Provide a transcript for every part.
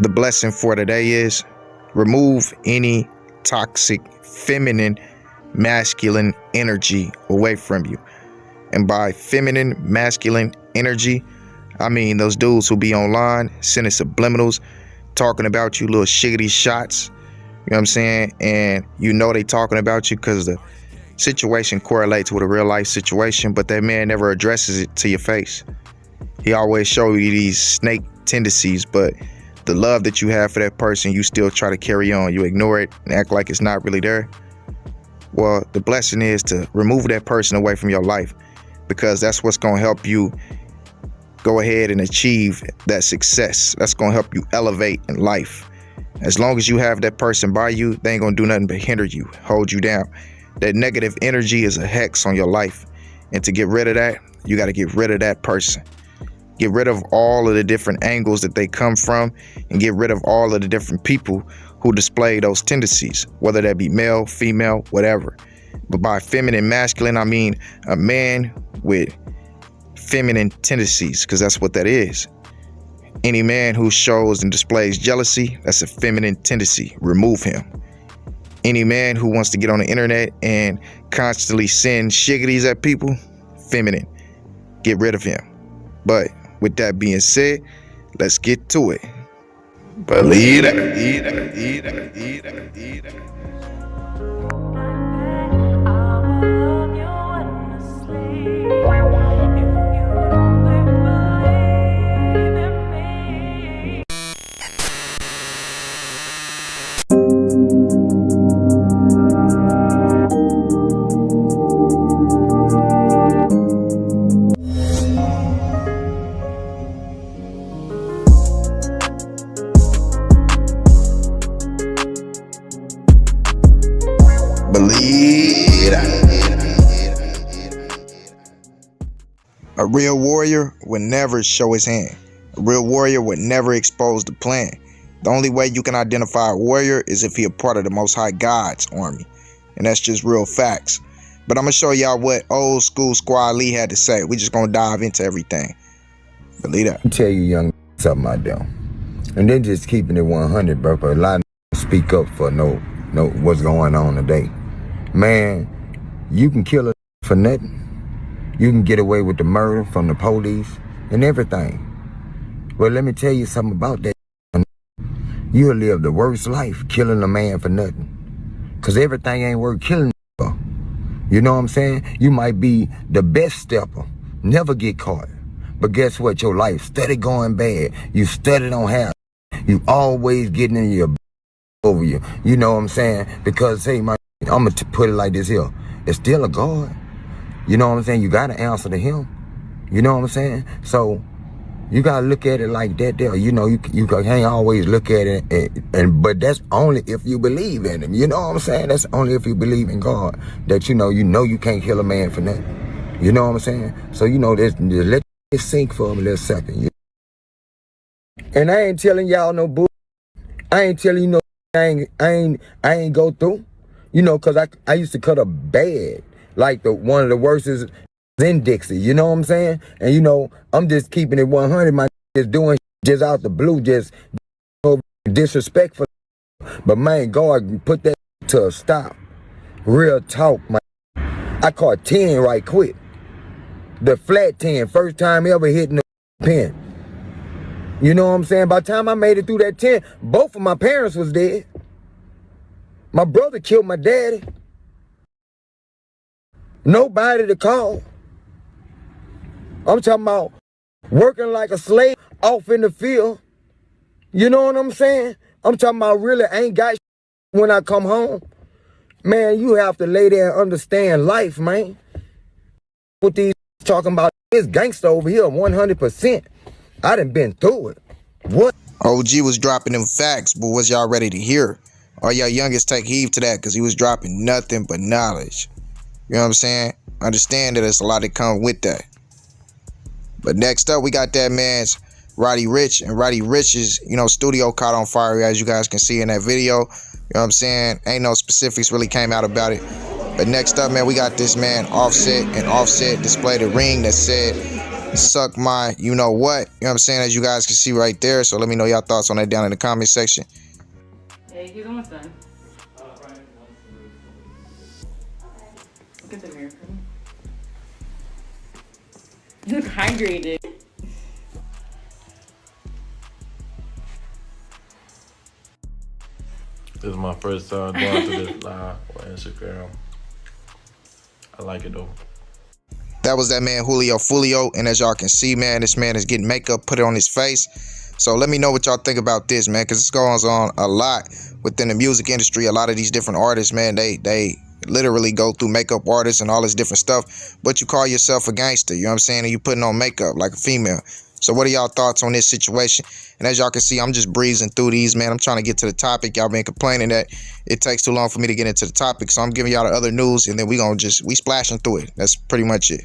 The blessing for today is remove any toxic feminine masculine energy away from you. And by feminine masculine energy, I mean those dudes who be online sending subliminals, talking about you, little shiggity shots, you know what I'm saying? And you know they talking about you because the situation correlates with a real life situation, but that man never addresses it to your face. He always show you these snake tendencies, but the love that you have for that person, you still try to carry on. You ignore it and act like it's not really there. Well, the blessing is to remove that person away from your life, because that's what's going to help you go ahead and achieve that success. That's going to help you elevate in life. As long as you have that person by you, they ain't going to do nothing but hinder you, hold you down. That negative energy is a hex on your life. And to get rid of that, you got to get rid of that person. Get rid of all of the different angles that they come from, and get rid of all of the different people who display those tendencies, whether that be male, female, whatever. But by feminine, masculine, I mean a man with feminine tendencies, because that's what that is. Any man who shows and displays jealousy, that's a feminine tendency. Remove him. Any man who wants to get on the internet and constantly send shiggities at people, feminine. Get rid of him. But with that being said, let's get to it. Believe it. A real warrior would never show his hand. A real warrior would never expose the plan. The only way you can identify a warrior is if he a part of the Most High God's army. And that's just real facts. But I'm going to show y'all what old school Squad Lee had to say. We just going to dive into everything. Believe that. Let me tell you young something I do. And then just keeping it 100, bro. But a lot of speak up for no what's going on today. Man, you can kill a for nothing. You can get away with the murder from the police and everything. Well, let me tell you something about that. You'll live the worst life killing a man for nothing. Because everything ain't worth killing for. You know what I'm saying? You might be the best stepper, never get caught. But guess what? Your life steady going bad. You steady don't have. You always getting in your over you. You know what I'm saying? Because, hey, I'm going to put it like this here. It's still a God. You know what I'm saying? You got to answer to him. You know what I'm saying? So you got to look at it like that there. You know, you can't always look at it. But that's only if you believe in him. You know what I'm saying? That's only if you believe in God. That you know you can't kill a man for nothing. You know what I'm saying? So, you know, just let it sink for a little second. And I ain't telling y'all no bull. I ain't telling you no I ain't go through. You know, because I used to cut a bad. Like one of the worst is in Dixie, you know what I'm saying? And you know, I'm just keeping it 100, my just doing just out the blue, just disrespectful. But man, God put that to a stop. Real talk, man. I caught 10 right quick. The flat 10, first time ever hitting the pen. You know what I'm saying? By the time I made it through that 10, both of my parents was dead. My brother killed my daddy. Nobody to call. I'm talking about working like a slave off in the field. You know what I'm saying? I'm talking about really ain't got when I come home. Man, you have to lay there and understand life, man. What these talking about is gangster over here, 100%. I done been through it. What? OG was dropping them facts, but was y'all ready to hear? All y'all youngest take heed to that, because he was dropping nothing but knowledge. You know what I'm saying? Understand that there's a lot that come with that. But next up, we got that man's Roddy Ricch. And Roddy Rich's, studio caught on fire, as you guys can see in that video. You know what I'm saying? Ain't no specifics really came out about it. But next up, man, we got this man Offset. And Offset displayed a ring that said, suck my you know what. You know what I'm saying, as you guys can see right there. So let me know y'all thoughts on that down in the comment section. Hey, he's almost done. Look at the mirror for me. You look hydrated. This is my first time going to this live on Instagram. I like it though. That was that man Julio Fulio, and as y'all can see, man, this man is getting makeup put on his face. So let me know what y'all think about this, man, because this goes on a lot within the music industry. A lot of these different artists, man, they literally go through makeup artists and all this different stuff, but you call yourself a gangster, you know what I'm saying, and you putting on makeup like a female. So what are y'all thoughts on this situation? And as y'all can see, I'm just breezing through these, man. I'm trying to get to the topic. Y'all been complaining that it takes too long for me to get into the topic, so I'm giving y'all the other news, and then we splashing through it. That's pretty much it.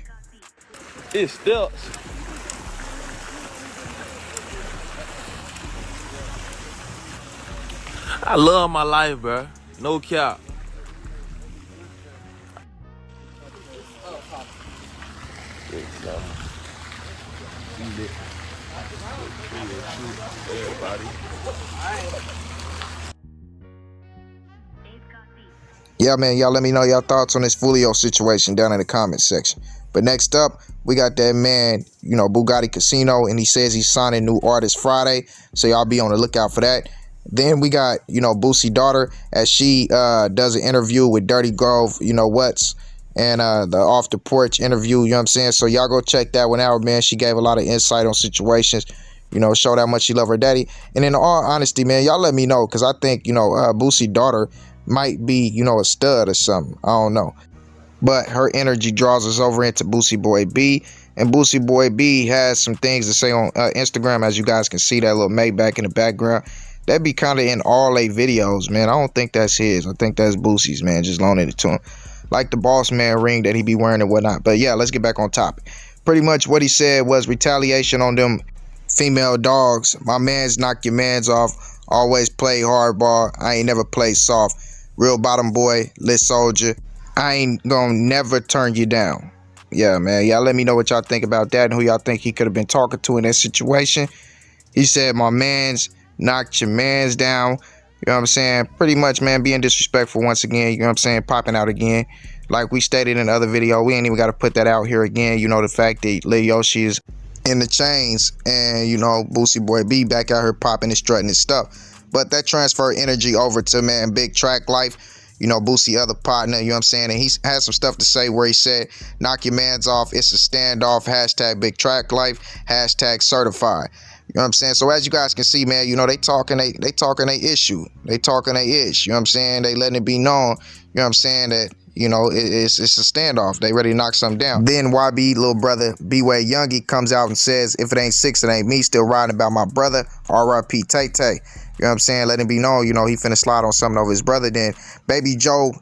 It's still. I love my life, bro. No cap. Yeah, man, y'all let me know y'all thoughts on this Fulio situation down in the comment section. But next up, we got that man, you know, Bugatti Casino, and he says he's signing new artists Friday, so y'all be on the lookout for that. Then we got, you know, Boosie's daughter, as she does an interview with Dirty Grove, you know what's, and the Off the Porch interview, you know what I'm saying? So y'all go check that one out, man. She gave a lot of insight on situations, you know, showed how much she love her daddy. And in all honesty, man, y'all let me know, because I think, you know, Boosie's daughter might be, you know, a stud or something. I don't know. But her energy draws us over into Boosie Boy B. And Boosie Boy B has some things to say on Instagram, as you guys can see that little Maybach in the background. That be kind of in all they videos, man. I don't think that's his. I think that's Boosie's, man. Just loaning it to him. Like the boss man ring that he be wearing and whatnot. But yeah, let's get back on topic. Pretty much what he said was retaliation on them female dogs. My mans knock your mans off. Always play hardball. I ain't never played soft. Real bottom boy, lit soldier. I ain't gonna never turn you down. Yeah, man. Y'all let me know what y'all think about that and who y'all think he could have been talking to in that situation. He said, my mans knocked your mans down. You know what I'm saying? Pretty much, man, being disrespectful once again. You know what I'm saying? Popping out again. Like we stated in the other video, we ain't even got to put that out here again. You know, the fact that Lil Yoshi is in the chains and, you know, Boosie Boy B back out here popping and strutting his stuff. But that transfer energy over to, man, Big Track Life. You know, Boosie other partner, you know what I'm saying? And he has some stuff to say where he said, knock your mans off, it's a standoff, hashtag Big Track Life, hashtag certified. You know what I'm saying? So as you guys can see, man, you know, they talking they issue. They talking they ish. You know what I'm saying? They letting it be known, you know what I'm saying, that, you know, it's a standoff. They ready to knock something down. Then YB, little brother, B-Way Youngie comes out and says, if it ain't 6, it ain't me, still riding about my brother, R.I.P. Tay Tay. You know what I'm saying? Let him be known, you know, he finna slide on something over his brother. Then Baby Joe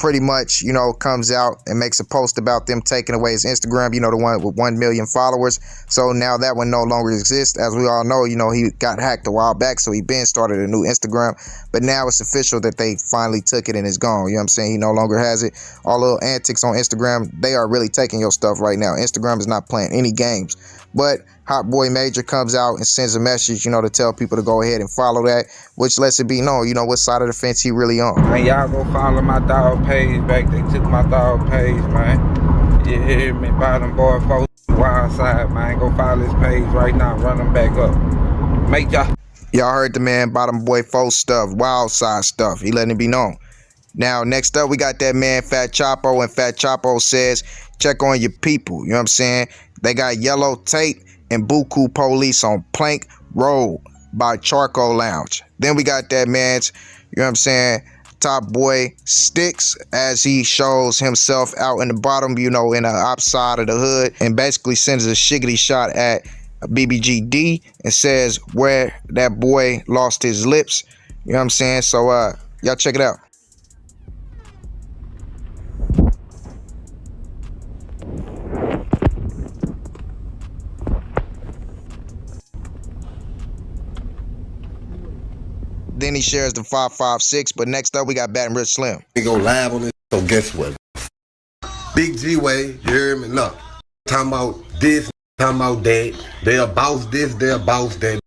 pretty much, you know, comes out and makes a post about them taking away his Instagram, you know, the one with 1 million followers. So now that one no longer exists. As we all know, you know, he got hacked a while back, so he been started a new Instagram. But now it's official that they finally took it and it's gone. You know what I'm saying? He no longer has it. All little antics on Instagram, they are really taking your stuff right now. Instagram is not playing any games. But Hot Boy Major comes out and sends a message, you know, to tell people to go ahead and follow that, which lets it be known, you know, what side of the fence he really on. Man, y'all go follow my dog page back. They took my dog page, man. You hear me? Bottom boy, folks, wild side, man. Go follow his page right now. Run them back up. Make Y'all heard the man, Bottom Boy Folk stuff, wild side stuff. He letting it be known. Now, next up, we got that man, Fat Chapo, and Fat Chapo says, check on your people. You know what I'm saying? They got yellow tape and Buku Police on Plank Road by Charcoal Lounge. Then we got that man's, you know what I'm saying, Top Boy Sticks, as he shows himself out in the bottom, you know, in the op side of the hood, and basically sends a shiggity shot at BBGD and says where that boy lost his lips. You know what I'm saying? So y'all check it out. Then he shares the 556. But next up, we got Baton Rouge Slim. They go live on this. So guess what? Big G-Way, you hear me? Look, talking about this. talking about that. They'll boss this, they'll boss that.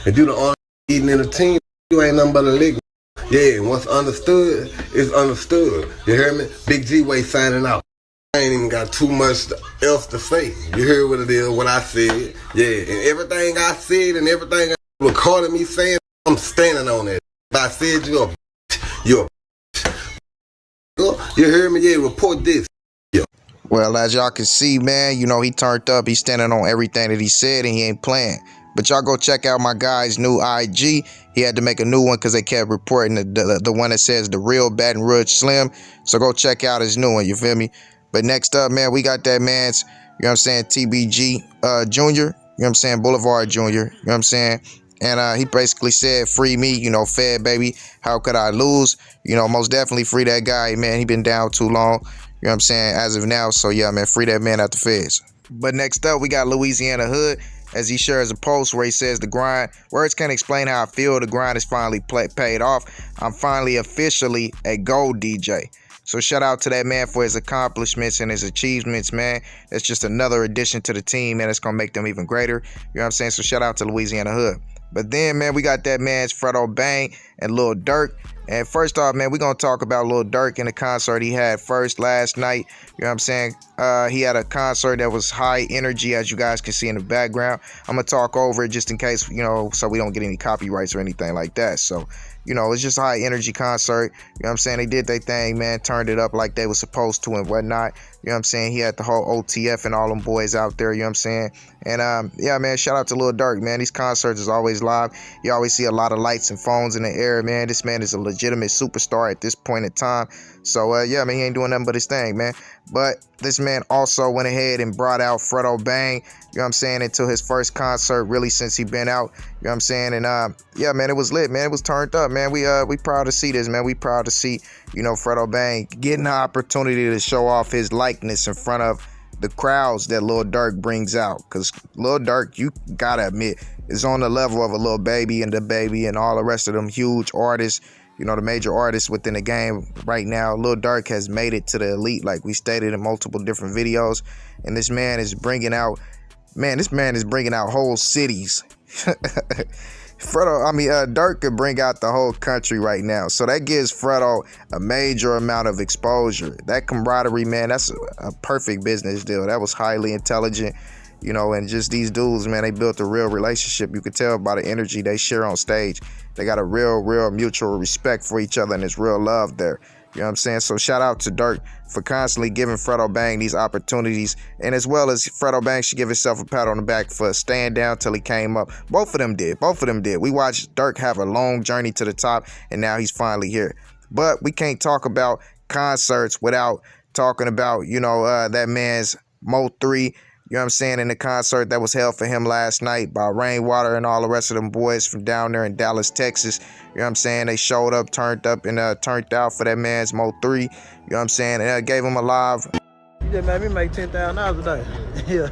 If you the only eating in the team, you ain't nothing but a lick. Yeah, once understood, it's understood. You hear me? Big G-Way signing out. I ain't even got too much else to say. You heard what it is, what I said. Yeah, and everything I said and everything I recorded me saying, I'm standing on it. If I said you're a you heard me? Yeah, report this. Yeah. Well, as y'all can see, man, you know, he turned up. He's standing on everything that he said, and he ain't playing. But y'all go check out my guy's new IG. He had to make a new one because they kept reporting the one that says The Real Baton Rouge Slim. So go check out his new one, you feel me? But next up, man, we got that man's, you know what I'm saying, TBG Junior, you know what I'm saying, Boulevard Junior, you know what I'm saying? And he basically said, free me, you know, Fed, baby. How could I lose? You know, most definitely free that guy, man. He been down too long, you know what I'm saying, as of now. So, yeah, man, free that man out the feds. But next up, we got Louisiana Hood, as he shares a post where he says the grind, words can't explain how I feel. The grind is finally paid off. I'm finally officially a gold DJ. So shout out to that man for his accomplishments and his achievements, man. That's just another addition to the team, man. It's going to make them even greater. You know what I'm saying? So shout out to Louisiana Hood. But then, man, we got that man's Fredo, Bein, and Lil Durk. And first off, man, we're going to talk about Lil Durk and the concert he had first last night. You know what I'm saying? He had a concert that was high energy, as you guys can see in the background. I'm going to talk over it just in case, you know, so we don't get any copyrights or anything like that. So, you know, it's just a high energy concert. You know what I'm saying? They did their thing, man. Turned it up like they were supposed to and whatnot. You know what I'm saying? He had the whole OTF and all them boys out there, you know what I'm saying? And yeah, man, shout out to Lil Durk, man. These concerts is always live. You always see a lot of lights and phones in the air, man. This man is a legitimate superstar at this point in time. So yeah, man, he ain't doing nothing but his thing, man. But this man also went ahead and brought out Fredo, Bein, you know what I'm saying, into his first concert really since he been out, you know what I'm saying? And yeah, man, it was lit, man. It was turned up, man. We proud to see this, man. We proud to see, you know, Fredo, Bein getting the opportunity to show off his likeness in front of the crowds that Lil Durk brings out. Because Lil Durk, you gotta admit, is on the level of a Lil Baby and the Baby and all the rest of them huge artists, you know, the major artists within the game right now. Lil Durk has made it to the elite, like we stated in multiple different videos. And this man is bringing out, whole cities. Durk could bring out the whole country right now. So that gives Fredo a major amount of exposure. That camaraderie, man, that's a perfect business deal. That was highly intelligent, you know, and just these dudes, man, they built a real relationship. You could tell by the energy they share on stage. They got a real mutual respect for each other, and there's real love there. You know what I'm saying? So shout out to Durk for constantly giving Fredo, Bein these opportunities. And as well as Fredo, Bein should give himself a pat on the back for staying down till he came up. Both of them did. We watched Durk have a long journey to the top, and now he's finally here. But we can't talk about concerts without talking about, you know, that man's Mo 3. You know what I'm saying, in the concert that was held for him last night by Rainwater and all the rest of them boys from down there in Dallas, Texas. You know what I'm saying? They showed up, turned up, and turned out for that man's Mo 3. You know what I'm saying? And gave him a live. You just made me make $10,000 a day. Yeah.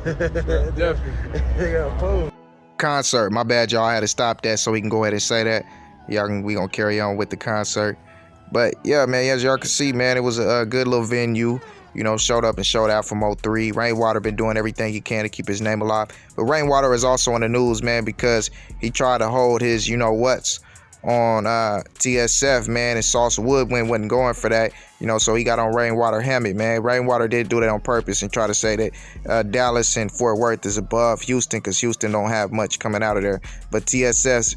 Definitely. Yeah, concert. My bad, y'all. I had to stop that so we can go ahead and say that. We gonna carry on with the concert. But yeah, man, as y'all can see, man, it was a good little venue. You know, showed up and showed out for Mo 3. Rainwater been doing everything he can to keep his name alive. But Rainwater is also in the news, man, because he tried to hold his, you know what's, on TSF, man, and Sauce Woodwind wasn't going for that, you know, so he got on Rainwater helmet, man. Rainwater did do that on purpose and try to say that Dallas and Fort Worth is above Houston because Houston don't have much coming out of there. But TSF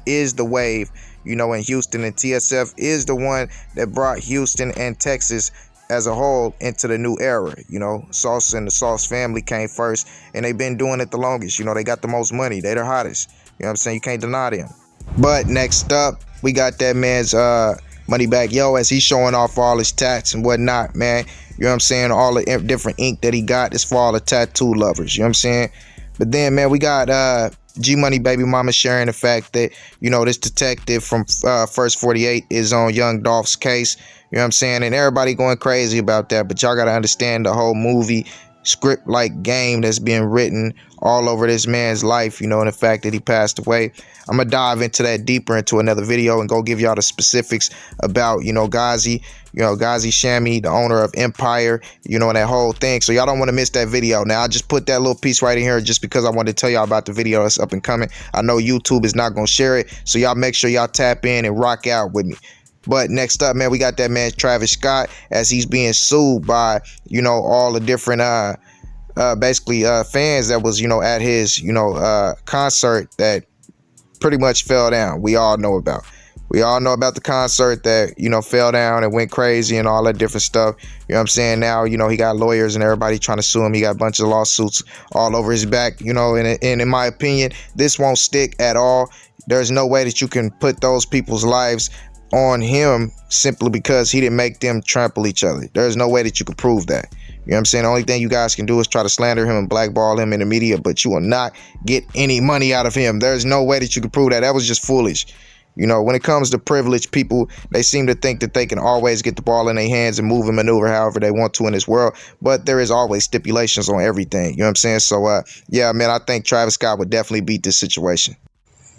is the wave, you know, in Houston, and TSF is the one that brought Houston and Texas as a whole into the new era. You know, Sauce and the Sauce family came first, and they've been doing it the longest. You know, they got the most money. They the hottest. You know what I'm saying? You can't deny them. But next up, we got that man's Moneybagg Yo, as he's showing off all his tats and whatnot, man. You know what I'm saying? All the different ink that he got is for all the tattoo lovers. You know what I'm saying? But then, man, we got G Money Baby Mama sharing the fact that, you know, this detective from First 48 is on Young Dolph's case. You know what I'm saying? And everybody going crazy about that. But y'all got to understand the whole movie script-like game that's being written all over this man's life, you know, and the fact that he passed away. I'm gonna dive into that deeper into another video and go give y'all the specifics about, you know, Ghazi Shami, the owner of Empire, you know, and that whole thing. So y'all don't want to miss that video. Now, I just put that little piece right in here just because I wanted to tell y'all about the video that's up and coming. I know YouTube is not gonna share it, so y'all make sure y'all tap in and rock out with me. But next up, man, we got that man Travis Scott, as he's being sued by, you know, all the different basically fans that was, you know, at his, you know, concert that pretty much fell down. We all know about the concert that, you know, fell down and went crazy and all that different stuff. You know what I'm saying? Now, you know, he got lawyers and everybody trying to sue him. He got a bunch of lawsuits all over his back, you know, and in my opinion, this won't stick at all. There's no way that you can put those people's lives on him simply because he didn't make them trample each other. There's no way that you can prove that. You know what I'm saying? The only thing you guys can do is try to slander him and blackball him in the media, but you will not get any money out of him. There's no way that you can prove that. That was just foolish. You know, when it comes to privilege, people, they seem to think that they can always get the ball in their hands and move and maneuver however they want to in this world. But there is always stipulations on everything. You know what I'm saying? So, yeah, man, I think Travis Scott would definitely beat this situation.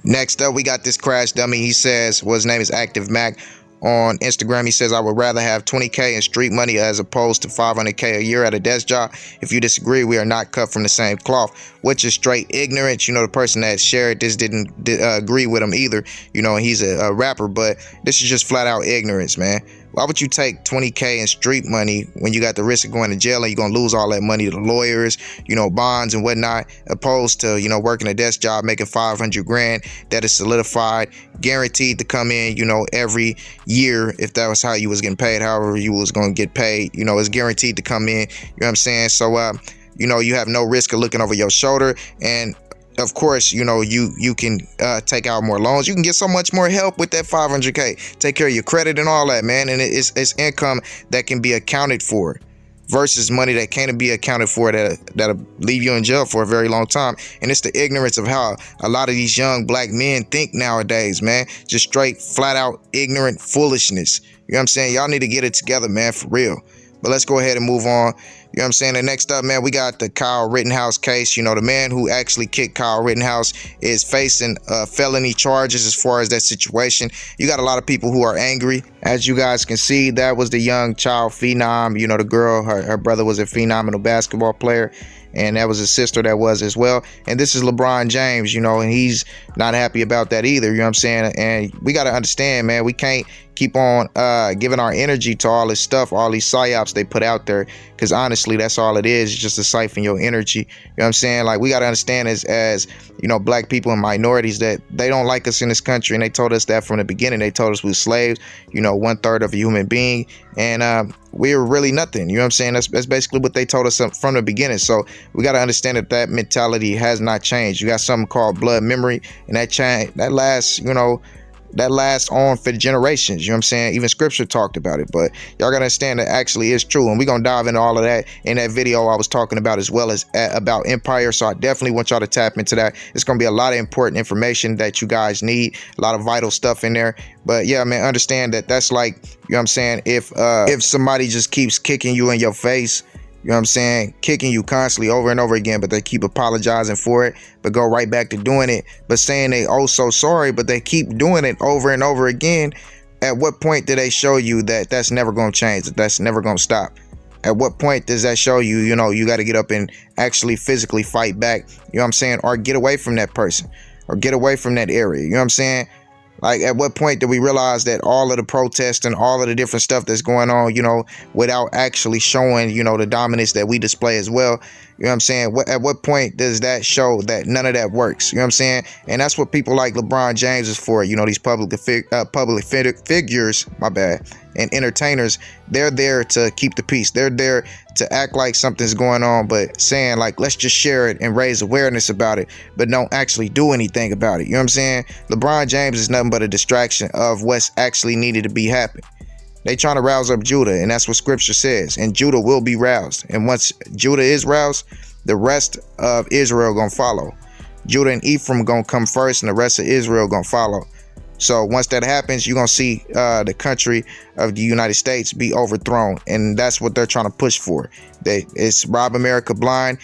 Next up, we got this crash dummy. He says, well, his name is Active Mac. On Instagram, he says, I would rather have 20K in street money as opposed to 500K a year at a desk job. If you disagree, we are not cut from the same cloth, which is straight ignorance. You know, the person that shared this didn't agree with him either. You know, he's a rapper, but this is just flat out ignorance, man. Why would you take 20K in street money when you got the risk of going to jail and you're going to lose all that money to lawyers, you know, bonds and whatnot, opposed to, you know, working a desk job, making 500 grand that is solidified, guaranteed to come in, you know, every year if that was how you was getting paid, however you was going to get paid, you know, it's guaranteed to come in, you know what I'm saying? So, you know, you have no risk of looking over your shoulder, and of course, you know, you can take out more loans. You can get so much more help with that 500K. Take care of your credit and all that, man. And it's income that can be accounted for versus money that can't be accounted for that'll leave you in jail for a very long time. And it's the ignorance of how a lot of these young black men think nowadays, man. Just straight, flat out ignorant foolishness. You know what I'm saying? Y'all need to get it together, man, for real. But let's go ahead and move on. You know what I'm saying? And next up, man, we got the Kyle Rittenhouse case. You know, the man who actually kicked Kyle Rittenhouse is facing felony charges as far as that situation. You got a lot of people who are angry. As you guys can see, that was the young child phenom. You know, the girl, her brother was a phenomenal basketball player, and that was his sister that was as well. And this is LeBron James, you know, and he's not happy about that either. You know what I'm saying? And we got to understand, man, we can't keep on giving our energy to all this stuff, all these psyops they put out there, because honestly, that's all it is, just to siphon your energy. You know what I'm saying? Like, we got to understand as you know, black people and minorities, that they don't like us in this country, and they told us that from the beginning. They told us we were slaves, you know, 1/3 of a human being, and we were really nothing. You know what I'm saying? That's basically what they told us from the beginning. So we got to understand that mentality has not changed. You got something called blood memory, and that lasts, you know, that lasts on for generations. You know what I'm saying? Even scripture talked about it, but y'all gotta understand that actually is true, and we're gonna dive into all of that in that video I was talking about, as well as about Empire. So I definitely want y'all to tap into that. It's gonna be a lot of important information that you guys need, a lot of vital stuff in there. But yeah, man, understand that that's like, you know what I'm saying, if somebody just keeps kicking you in your face, you know what I'm saying, kicking you constantly over and over again, but they keep apologizing for it, but go right back to doing it, but saying they oh so sorry, but they keep doing it over and over again. At what point do they show you that that's never going to change, that that's never going to stop? At what point does that show you, you know, you got to get up and actually physically fight back, you know what I'm saying, or get away from that person, or get away from that area, you know what I'm saying? Like, at what point do we realize that all of the protests and all of the different stuff that's going on, you know, without actually showing, you know, the dominance that we display as well? You know what I'm saying? At what point does that show that none of that works? You know what I'm saying? And that's what people like LeBron James is for. You know, these public figures, my bad, and entertainers, they're there to keep the peace. They're there to act like something's going on, but saying like, let's just share it and raise awareness about it, but don't actually do anything about it. You know what I'm saying? LeBron James is nothing but a distraction of what's actually needed to be happening. They trying to rouse up Judah, and that's what scripture says, and Judah will be roused. And once Judah is roused, the rest of Israel gonna follow. Judah and Ephraim gonna come first, and the rest of Israel gonna follow. So once that happens, you're gonna see the country of the United States be overthrown, and that's what they're trying to push for. It's rob America blind,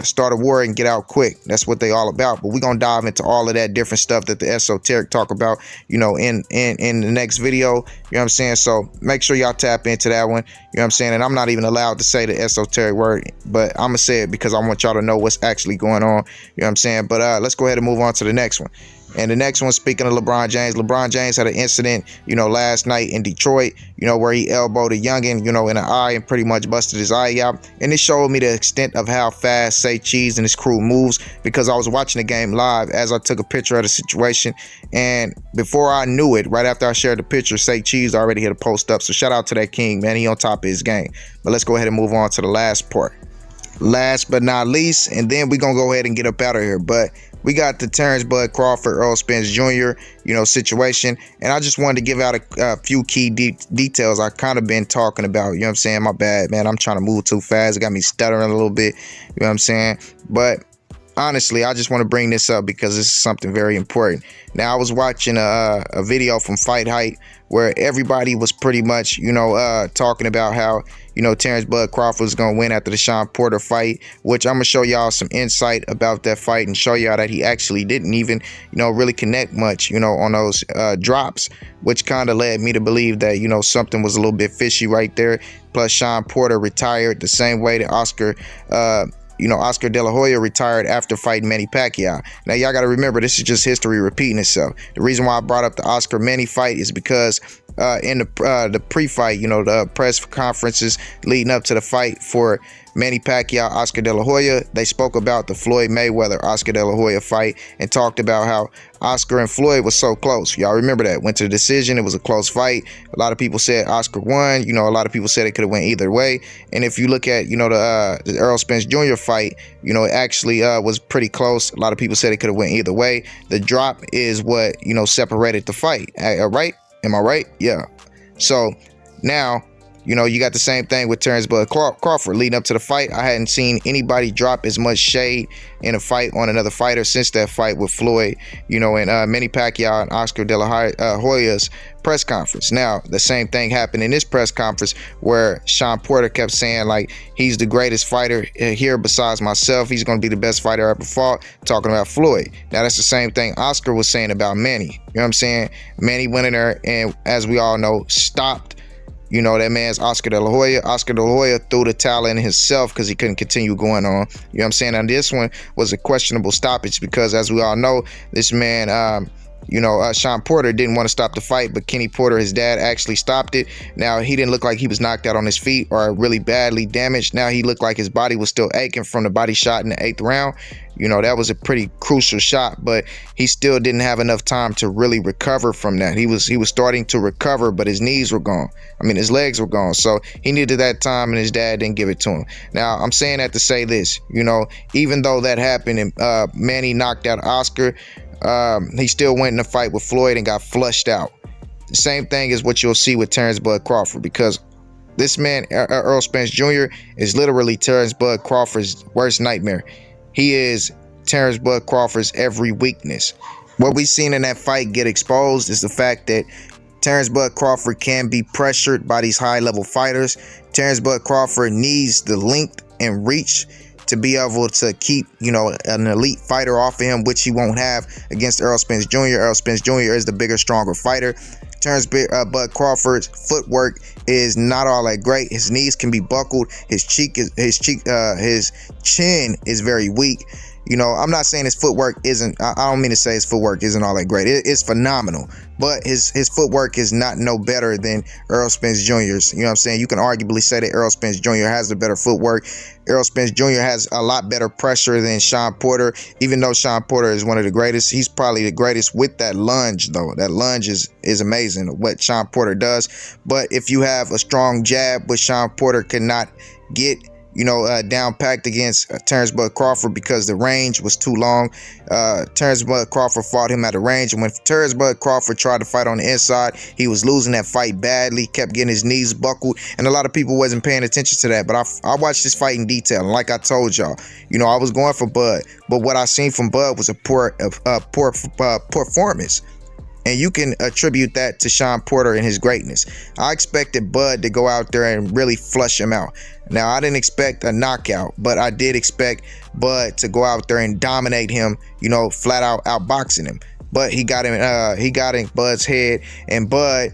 start a war and get out quick. That's what they all about. But we're gonna dive into all of that different stuff that the esoteric talk about, in the next video. You know what I'm saying? So make sure y'all tap into that one. You know what I'm saying? And I'm not even allowed to say the esoteric word, but I'm gonna say it because I want y'all to know what's actually going on. You know what I'm saying? But let's go ahead and move on to the next one. And the next one, speaking of LeBron James had an incident, last night in Detroit, where he elbowed a youngin, in the eye and pretty much busted his eye out. And it showed me the extent of how fast Say Cheese and his crew moves, because I was watching the game live as I took a picture of the situation. And before I knew it, right after I shared the picture, Say Cheese already hit a post up. So shout out to that king, man. He on top of his game. But let's go ahead and move on to the last part. Last but not least, and then we're going to go ahead and get up out of here. But we got the Terrence Bud Crawford, Earl Spence Jr., situation. And I just wanted to give out a few key details I kind of been talking about. You know what I'm saying? My bad, man. I'm trying to move too fast. It got me stuttering a little bit. You know what I'm saying? But honestly, I just want to bring this up because this is something very important. Now, I was watching a video from Fight Hype where everybody was pretty much, talking about how, Terrence Bud Crawford was going to win after the Sean Porter fight, which I'm going to show y'all some insight about that fight and show y'all that he actually didn't even, really connect much, on those drops, which kind of led me to believe that, something was a little bit fishy right there. Plus, Sean Porter retired the same way that Oscar De La Hoya retired after fighting Manny Pacquiao. Now, y'all got to remember, this is just history repeating itself. The reason why I brought up the Oscar-Manny fight is because in the pre-fight, the press conferences leading up to the fight for Manny Pacquiao, Oscar De La Hoya, they spoke about the Floyd Mayweather, Oscar De La Hoya fight and talked about how Oscar and Floyd was so close. Y'all remember that? Went to the decision. It was a close fight. A lot of people said Oscar won. A lot of people said it could have went either way. And if you look at, the Earl Spence Jr. fight, it actually was pretty close. A lot of people said it could have went either way. The drop is what, separated the fight. Right? Am I right? Yeah. So now, you got the same thing with Terrence Bud Crawford. Leading up to the fight, I hadn't seen anybody drop as much shade in a fight on another fighter since that fight with Floyd, and Manny Pacquiao and Oscar De La Hoya's press conference. Now, the same thing happened in this press conference where Sean Porter kept saying, like, he's the greatest fighter here besides myself. He's going to be the best fighter I ever fought, talking about Floyd. Now, that's the same thing Oscar was saying about Manny. You know what I'm saying? Manny went in there and, as we all know, stopped that man's Oscar De La Hoya. Oscar De La Hoya threw the towel in himself because he couldn't continue going on. You know what I'm saying? And this one was a questionable stoppage because, as we all know, this man, Sean Porter didn't want to stop the fight, but Kenny Porter, his dad, actually stopped it. Now, he didn't look like he was knocked out on his feet or really badly damaged. Now, he looked like his body was still aching from the body shot in the 8th round. That was a pretty crucial shot, but he still didn't have enough time to really recover from that. He was starting to recover, but his knees were gone. His legs were gone. So he needed that time, and his dad didn't give it to him. Now, I'm saying that to say this, even though that happened and Manny knocked out Oscar, he still went in a fight with Floyd and got flushed out. The same thing is what you'll see with Terrence Bud Crawford, because this man, Earl Spence Jr., is literally Terrence Bud Crawford's worst nightmare. He is Terrence Bud Crawford's every weakness. What we've seen in that fight get exposed is the fact that Terrence Bud Crawford can be pressured by these high-level fighters. Terrence Bud Crawford needs the length and reach to be able to keep, an elite fighter off of him, which he won't have against Earl Spence Jr. Earl Spence Jr. is the bigger, stronger fighter. Terrence Bud Crawford's footwork is not all that great. His knees can be buckled. His chin is very weak. I'm not saying his footwork isn't, I don't mean to say his footwork isn't all that great. It's phenomenal, but his footwork is not no better than Earl Spence Jr.'s. You know what I'm saying? You can arguably say that Earl Spence Jr. has the better footwork. Earl Spence Jr. has a lot better pressure than Sean Porter. Even though Sean Porter is one of the greatest, he's probably the greatest with that lunge, though. That lunge is amazing, what Sean Porter does. But if you have a strong jab, which Sean Porter could not get, down packed against Terrence Bud Crawford because the range was too long. Terrence Bud Crawford fought him at the range, and when Terrence Bud Crawford tried to fight on the inside, he was losing that fight badly, kept getting his knees buckled, and a lot of people wasn't paying attention to that. But I watched this fight in detail, and like I told y'all, I was going for Bud, but what I seen from Bud was a poor performance. And you can attribute that to Shawn Porter and his greatness. I expected Bud to go out there and really flush him out. Now, I didn't expect a knockout, but I did expect Bud to go out there and dominate him, you know, flat out outboxing him. But he got in Bud's head, and Bud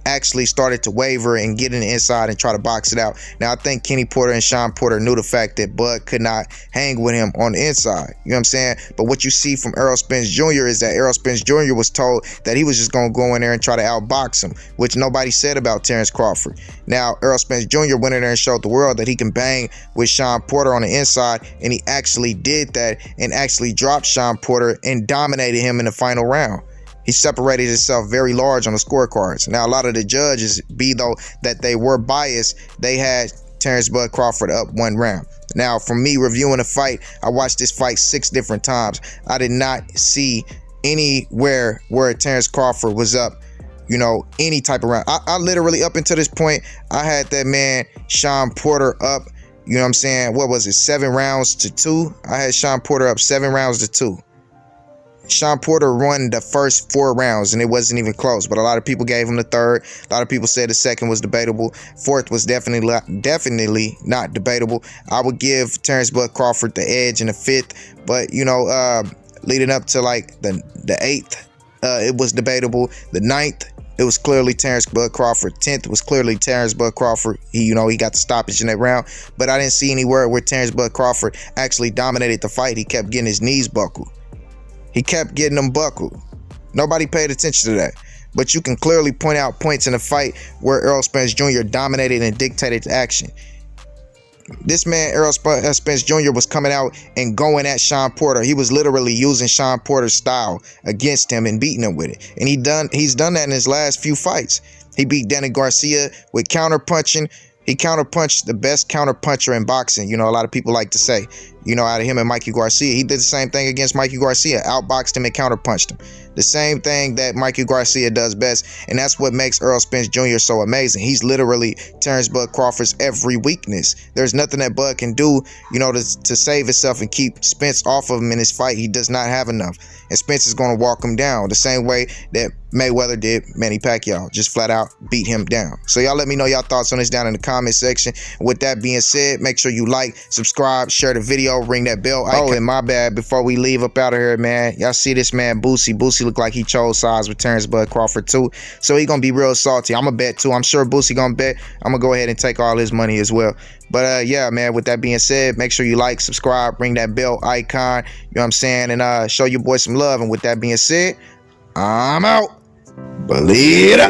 actually started to waver and get in the inside and try to box it out. Now, I think Kenny Porter and Shawn Porter knew the fact that Bud could not hang with him on the inside. You know what I'm saying? But what you see from Errol Spence Jr. is that Errol Spence Jr. was told that he was just going to go in there and try to outbox him, which nobody said about Terrence Crawford. Now, Errol Spence Jr. went in there and showed the world that he can bang with Shawn Porter on the inside, and he actually did that and actually dropped Shawn Porter and dominated him in the final round. He separated himself very large on the scorecards. Now, a lot of the judges, though that they were biased, they had Terrence Bud Crawford up 1 round. Now, from me reviewing the fight, I watched this fight 6 different times. I did not see anywhere where Terrence Crawford was up, you know, any type of round. I literally, up until this point, I had that man Shawn Porter up, you know what I'm saying? What was it, 7 rounds to 2? I had Shawn Porter up 7 rounds to 2. Shawn Porter won the first 4 rounds, and it wasn't even close. But a lot of people gave him the third. A lot of people said the second was debatable. Fourth was definitely not debatable. I would give Terrence Bud Crawford the edge in the 5th. But, you know, leading up to like the 8th, it was debatable. The 9th, it was clearly Terrence Bud Crawford. 10th was clearly Terrence Bud Crawford. He got the stoppage in that round. But I didn't see anywhere where Terrence Bud Crawford actually dominated the fight. He kept getting his knees buckled. He kept getting them buckled. Nobody paid attention to that. But you can clearly point out points in the fight where Errol Spence Jr. dominated and dictated the action. This man, Errol Spence Jr., was coming out and going at Shawn Porter. He was literally using Shawn Porter's style against him and beating him with it. And he's done that in his last few fights. He beat Danny Garcia with counterpunching. He counterpunched the best counterpuncher in boxing, you know, a lot of people like to say, you know, out of him and Mikey Garcia. He did the same thing against Mikey Garcia, outboxed him and counterpunched him. The same thing that Mikey Garcia does best, and that's what makes Errol Spence Jr. so amazing. He's literally Terrence Bud Crawford's every weakness. There's nothing that Bud can do, you know, to save himself and keep Spence off of him in his fight. He does not have enough, and Spence is going to walk him down the same way that Mayweather did Manny Pacquiao, just flat out beat him down. So y'all let me know y'all thoughts on this down in the comment section. With that being said, make sure you like, subscribe, share the video, ring that bell icon. Oh, and my bad, before we leave up out of here, man, y'all see this man Boosie. Boosie look like he chose sides with Terrence Bud Crawford too, so he gonna be real salty. I'm gonna bet too. I'm sure Boosie gonna bet. I'm gonna go ahead and take all his money as well. But yeah, man, with that being said, make sure you like, subscribe, ring that bell icon, you know what I'm saying, and show your boy some love. And with that being said, I'm out. Believe it.